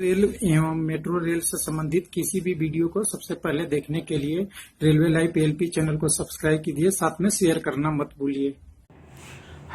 Rail एवं metro rail से संबंधित किसी भी वीडियो को सबसे पहले देखने के लिए रेलवे लाइव एलपी चैनल को सब्सक्राइब कीजिए, साथ में शेयर करना मत भूलिए।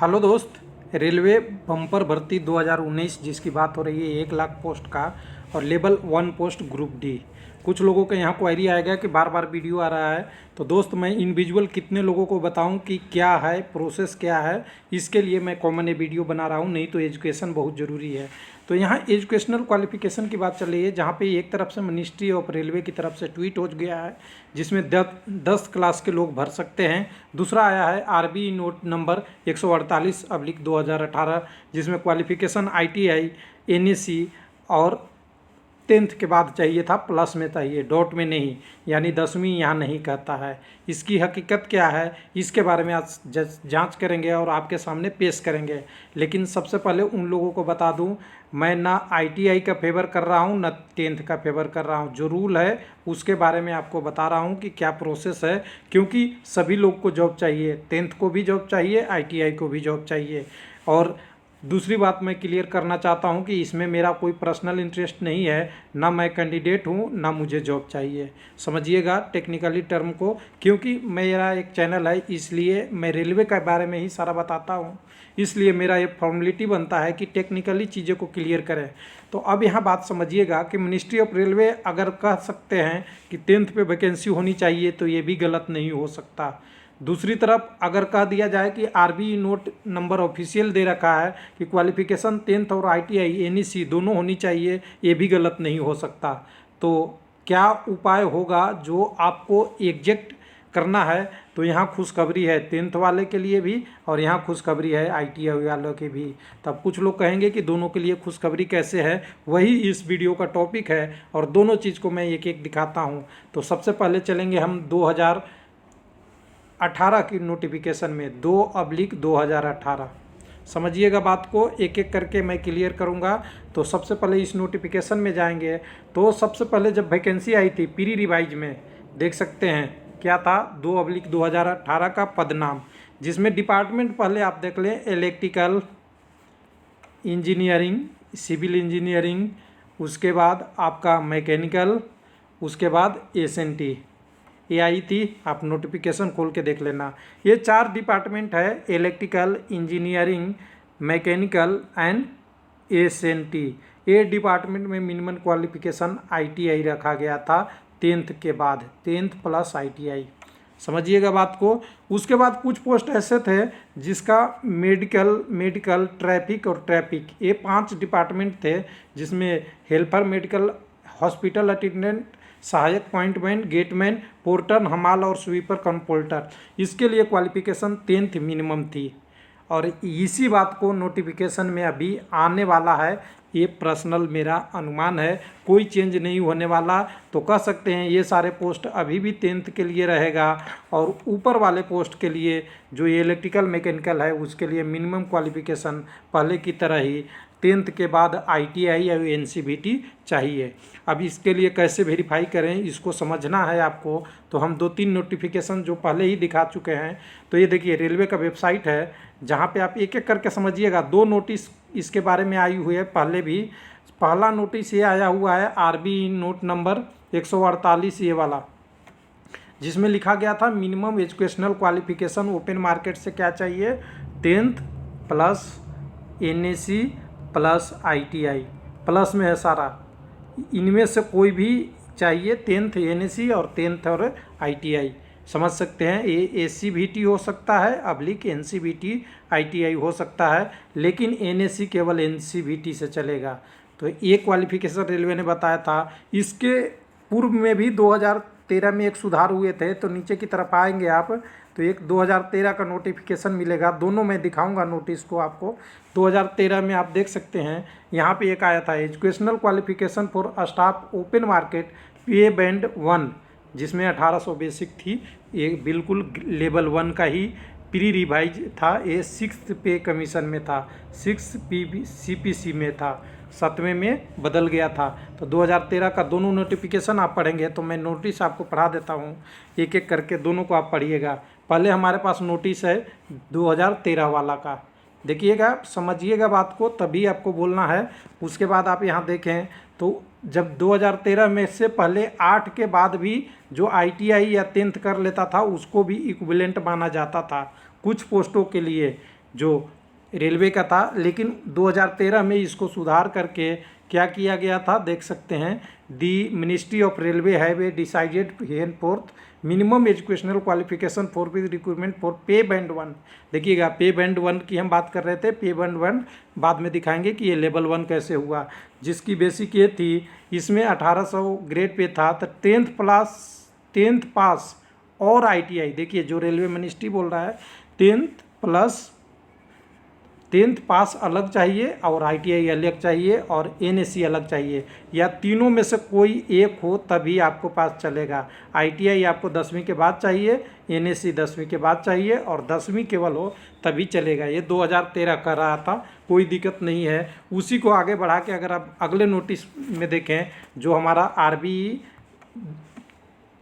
हेलो दोस्त, रेलवे बम्पर भर्ती 2019 जिसकी बात हो रही है 1 लाख पोस्ट का और लेवल 1 पोस्ट ग्रुप डी। कुछ लोगों के यहाँ क्वेरी आएगा कि बार बार वीडियो आ रहा है, तो दोस्त मैं इंडिविजुअल कितने लोगों को बताऊं कि क्या है प्रोसेस क्या है, इसके लिए मैं कॉमन ये वीडियो बना रहा हूं। नहीं तो एजुकेशन बहुत ज़रूरी है। तो यहाँ एजुकेशनल क्वालिफिकेशन की बात चल रही है, जहाँ पे एक तरफ से मिनिस्ट्री ऑफ रेलवे की तरफ से ट्वीट हो गया है जिसमें 10 क्लास के लोग भर सकते हैं। दूसरा आया है आरबी नोट नंबर 148/2018 जिसमें क्वालिफिकेशन ITI NAC और 10th के बाद चाहिए था, प्लस में चाहिए, डॉट में नहीं, यानी 10वीं यहाँ नहीं कहता है। इसकी हकीकत क्या है इसके बारे में आज जांच करेंगे और आपके सामने पेश करेंगे। लेकिन सबसे पहले उन लोगों को बता दूं, मैं ना ITI का फेवर कर रहा हूं ना 10th का फेवर कर रहा हूं। जो रूल है उसके बारे में आपको बता रहा हूं कि क्या प्रोसेस है, क्योंकि सभी लोग को जॉब चाहिए, 10th को भी जॉब चाहिए, ITI को भी जॉब चाहिए। और दूसरी बात मैं क्लियर करना चाहता हूं कि इसमें मेरा कोई पर्सनल इंटरेस्ट नहीं है, ना मैं कैंडिडेट हूं ना मुझे जॉब चाहिए। समझिएगा टेक्निकली टर्म को, क्योंकि मेरा एक चैनल है इसलिए मैं रेलवे के बारे में ही सारा बताता हूं। इसलिए मेरा ये फॉर्मेलिटी बनता है कि टेक्निकली चीज़ों को क्लियर करें। तो अब यहाँ बात समझिएगा कि मिनिस्ट्री ऑफ रेलवे अगर कह सकते हैं कि 10th पे वैकेंसी होनी चाहिए तो ये भी गलत नहीं हो सकता। दूसरी तरफ अगर कह दिया जाए कि आरबी नोट नंबर ऑफिशियल दे रखा है कि क्वालिफिकेशन 10th और ITI NEC दोनों होनी चाहिए, ये भी गलत नहीं हो सकता। तो क्या उपाय होगा जो आपको एग्जैक्ट करना है? तो यहाँ खुशखबरी है 10th वाले के लिए भी और यहाँ खुशखबरी है ITI वालों के भी। तब कुछ लोग कहेंगे कि दोनों के लिए खुशखबरी कैसे है, वही इस वीडियो का टॉपिक है और दोनों चीज़ को मैं एक एक दिखाता हूँ। तो सबसे पहले चलेंगे हम 2018 की नोटिफिकेशन में, 2/2018। समझिएगा बात को, एक एक करके मैं क्लियर करूंगा। तो सबसे पहले इस नोटिफिकेशन में जाएंगे तो सबसे पहले जब वैकेंसी आई थी प्री रिवाइज में, देख सकते हैं क्या था, 2/2018 का पदनाम, जिसमें डिपार्टमेंट पहले आप देख लें, इलेक्ट्रिकल इंजीनियरिंग, सिविल इंजीनियरिंग, उसके बाद आपका मैकेनिकल, उसके बाद SNT ये आई थी। आप नोटिफिकेशन खोल के देख लेना। ये 4 डिपार्टमेंट है, electrical engineering, mechanical and SNT। ये डिपार्टमेंट में मिनिमम क्वालिफिकेशन ITI रखा गया था 10th के बाद, 10th प्लस ITI। समझिएगा बात को। उसके बाद कुछ पोस्ट ऐसे थे जिसका मेडिकल ट्रैफिक और ट्रैफिक, ये 5 डिपार्टमेंट थे जिसमें हेल्पर, मेडिकल, हॉस्पिटल अटेंडेंट, सहायक पॉइंटमैन, गेटमैन, पोर्टर, हमाल और स्वीपर कंपोल्टर, इसके लिए क्वालिफिकेशन 10th मिनिमम थी। और इसी बात को नोटिफिकेशन में अभी आने वाला है, ये पर्सनल मेरा अनुमान है, कोई चेंज नहीं होने वाला। तो कह सकते हैं ये सारे पोस्ट अभी भी 10th के लिए रहेगा और ऊपर वाले पोस्ट के लिए जो ये इलेक्ट्रिकल मैकेनिकल है उसके लिए मिनिमम क्वालिफिकेशन पहले की तरह ही 10th के बाद ITI या NCVT चाहिए। अब इसके लिए कैसे वेरीफाई करें इसको समझना है आपको। तो हम 2-3 नोटिफिकेशन जो पहले ही दिखा चुके हैं, तो ये देखिए रेलवे का वेबसाइट है जहाँ पे आप एक एक करके समझिएगा। 2 नोटिस इसके बारे में आई हुई है पहले भी। पहला नोटिस ये आया हुआ है आरबी नोट नंबर 148 ये वाला, जिसमें लिखा गया था minimum educational qualification open market से क्या चाहिए, 10th plus NAC plus ITI, plus में है सारा, इनमें से कोई भी चाहिए, 10th NAC और 10th और ITI। समझ सकते हैं, ये SCVT हो सकता है, /NCVT ITI हो सकता है, लेकिन NAC केवल NCVT से चलेगा। तो ये क्वालिफिकेशन रेलवे ने बताया था। इसके पूर्व में भी 2013 में एक सुधार हुए थे, तो नीचे की तरफ आएंगे आप तो एक 2013 का नोटिफिकेशन मिलेगा। दोनों मैं दिखाऊंगा नोटिस को आपको। 2013 में आप देख सकते हैं यहाँ पे एक आया था educational qualification for staff open market पे बैंड 1, जिसमें 1800 बेसिक थी। ये बिल्कुल लेवल 1 का ही प्री रिवाइज था। ये 6th पे कमीशन में था, 6 CPC में था, 7वें में बदल गया था। तो 2013 का दोनों नोटिफिकेशन आप पढ़ेंगे तो मैं नोटिस आपको पढ़ा देता हूँ, एक एक करके दोनों को आप पढ़िएगा। पहले हमारे पास नोटिस है 2013 वाला का, देखिएगा, समझिएगा बात को, तभी आपको बोलना है। उसके बाद आप यहाँ देखें तो जब 2013 में से पहले 8 के बाद भी जो ITI या 10th कर लेता था उसको भी इक्विवेलेंट माना जाता था कुछ पोस्टों के लिए जो रेलवे का था। लेकिन 2013 में इसको सुधार करके क्या किया गया था देख सकते हैं। The ministry of railway have decided henceforth minimum educational qualification for recruitment for pay band 1। देखिएगा पे बैंड 1 की हम बात कर रहे थे, पे बैंड 1 बाद में दिखाएंगे कि ये लेवल 1 कैसे हुआ, जिसकी बेसिक ये थी इसमें 1800 ग्रेड पे था। तो 10th पास और ITI, देखिए जो रेलवे मिनिस्ट्री बोल रहा है 10th पास अलग चाहिए और ITI अलग चाहिए और NSC अलग चाहिए, या तीनों में से कोई एक हो तभी आपको पास चलेगा। ITI आपको 10वीं के बाद चाहिए, NSC 10वीं के बाद चाहिए और 10वीं केवल हो तभी चलेगा। ये 2013 कर रहा था, कोई दिक्कत नहीं है। उसी को आगे बढ़ा के अगर आप अगले नोटिस में देखें जो हमारा RBE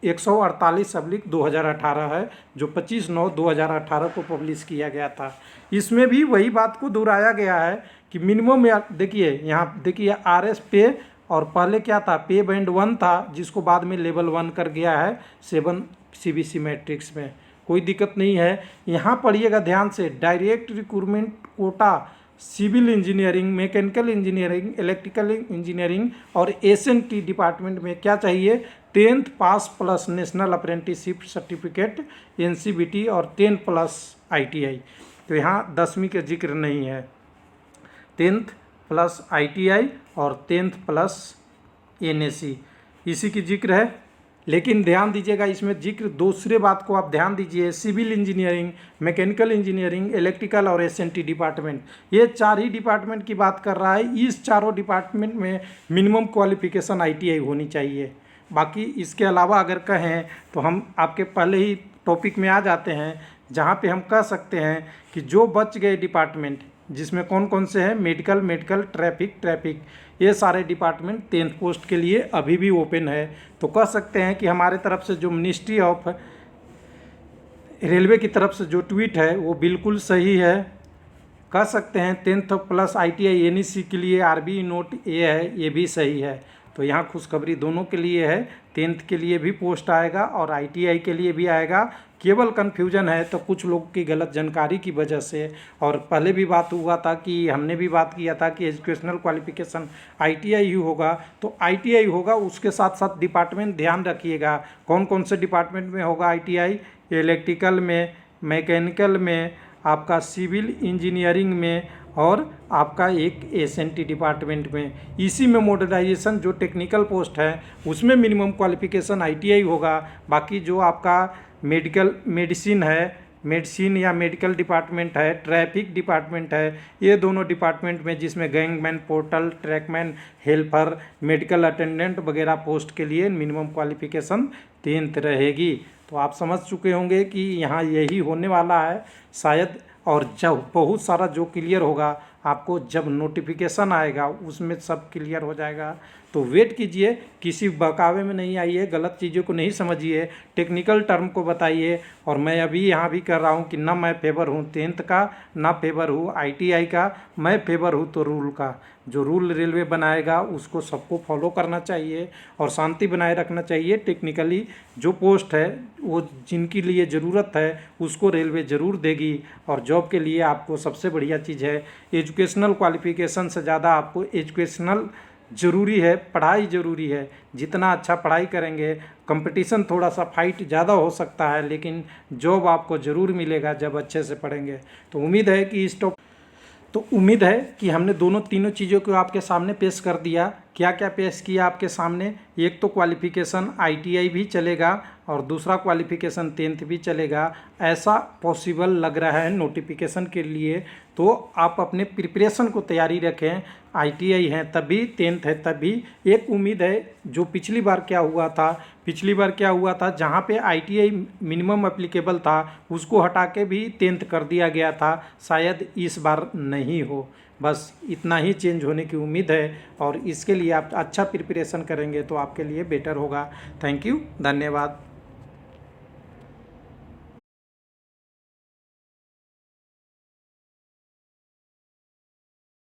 148/2018 है जो 25/9/2018 को पब्लिश किया गया था। इसमें भी वही बात को दोहराया गया है कि मिनिमम, देखिए यहाँ देखिए RS पे, और पहले क्या था पे बैंड 1 था जिसको बाद में लेवल 1 कर गया है 7 CBC मैट्रिक्स में। कोई दिक्कत नहीं है। यहाँ पढ़िएगा ध्यान से, direct recruitment quota civil engineering, mechanical engineering, electrical engineering और SNT डिपार्टमेंट में क्या चाहिए 10th pass plus national apprenticeship certificate NCBT और 10 प्लस ITI। तो यहाँ 10वीं का जिक्र नहीं है, 10th प्लस ITI और 10th प्लस NSC इसी की जिक्र है। लेकिन ध्यान दीजिएगा इसमें जिक्र दूसरे बात को आप ध्यान दीजिए, civil engineering, mechanical engineering, electrical और SNT डिपार्टमेंट, ये 4 ही डिपार्टमेंट की बात कर रहा है। इस चारों डिपार्टमेंट में मिनिमम क्वालिफिकेशन ITI होनी चाहिए। बाकी इसके अलावा अगर कहें तो हम आपके पहले ही टॉपिक में आ जाते हैं जहाँ पे हम कह सकते हैं कि जो बच गए डिपार्टमेंट, जिसमें कौन कौन से हैं, मेडिकल, ट्रैफिक, ये सारे डिपार्टमेंट 10th पोस्ट के लिए अभी भी ओपन है। तो कह सकते हैं कि हमारे तरफ से जो मिनिस्ट्री ऑफ रेलवे की तरफ से जो ट्वीट है वो बिल्कुल सही है। कह सकते हैं 10th प्लस ITI NEC के लिए RBE नोट ये है, ये भी सही है। तो यहाँ खुशखबरी दोनों के लिए है, 10th के लिए भी पोस्ट आएगा और ITI के लिए भी आएगा। केवल कन्फ्यूजन है तो कुछ लोग की गलत जानकारी की वजह से, और पहले भी बात हुआ था कि हमने भी बात किया था कि एजुकेशनल क्वालिफिकेशन ITI ही होगा, तो ITI होगा। उसके साथ साथ डिपार्टमेंट ध्यान रखिएगा कौन कौन से डिपार्टमेंट में होगा ITI, इलेक्ट्रिकल में, मैकेनिकल में, आपका सिविल इंजीनियरिंग में और आपका एक SNT डिपार्टमेंट में। इसी में मॉडर्नाइजेशन जो टेक्निकल पोस्ट है उसमें मिनिमम क्वालिफिकेशन ITI होगा। बाकी जो आपका मेडिसिन या मेडिकल डिपार्टमेंट है, ट्रैफिक डिपार्टमेंट है, ये दोनों डिपार्टमेंट में जिसमें gangman, portal, trackman, helper, medical attendant वगैरह पोस्ट के लिए मिनिमम क्वालिफिकेशन 10th रहेगी। तो आप समझ चुके होंगे कि यहाँ यही होने वाला है शायद। और जब बहुत सारा जो क्लियर होगा आपको जब नोटिफिकेशन आएगा उसमें सब क्लियर हो जाएगा। तो वेट कीजिए, किसी बहकावे में नहीं आइए, गलत चीज़ों को नहीं समझिए, टेक्निकल टर्म को बताइए। और मैं अभी यहाँ भी कर रहा हूँ कि ना मैं फेवर हूँ 10th का, ना फेवर हूँ ITI का, मैं फेवर हूँ तो रूल का। जो रूल रेलवे बनाएगा उसको सबको फॉलो करना चाहिए और शांति बनाए रखना चाहिए। टेक्निकली जो पोस्ट है वो जिनके लिए ज़रूरत है उसको रेलवे ज़रूर देगी। और जॉब के लिए आपको सबसे बढ़िया चीज़ है एजुकेशनल क्वालिफिकेशन से ज़्यादा आपको एजुकेशनल ज़रूरी है, पढ़ाई ज़रूरी है। जितना अच्छा पढ़ाई करेंगे, कंपटीशन थोड़ा सा फाइट ज़्यादा हो सकता है लेकिन जॉब आपको ज़रूर मिलेगा जब अच्छे से पढ़ेंगे। तो उम्मीद है कि हमने तीनों चीज़ों को आपके सामने पेश कर दिया। क्या क्या पेश किया आपके सामने, एक तो क्वालिफ़िकेशन ITI भी चलेगा और दूसरा क्वालिफ़िकेशन 10th भी चलेगा। ऐसा पॉसिबल लग रहा है नोटिफिकेशन के लिए। तो आप अपने प्रिपरेशन को तैयारी रखें, ITI है तभी, 10th है तभी। एक उम्मीद है जो पिछली बार क्या हुआ था जहाँ पे ITI मिनिमम एप्लीकेबल था उसको हटा के भी 10th कर दिया गया था, शायद इस बार नहीं हो। बस इतना ही चेंज होने की उम्मीद है और इसके लिए आप अच्छा प्रिपरेशन करेंगे तो आपके लिए बेटर होगा। थैंक यू, धन्यवाद।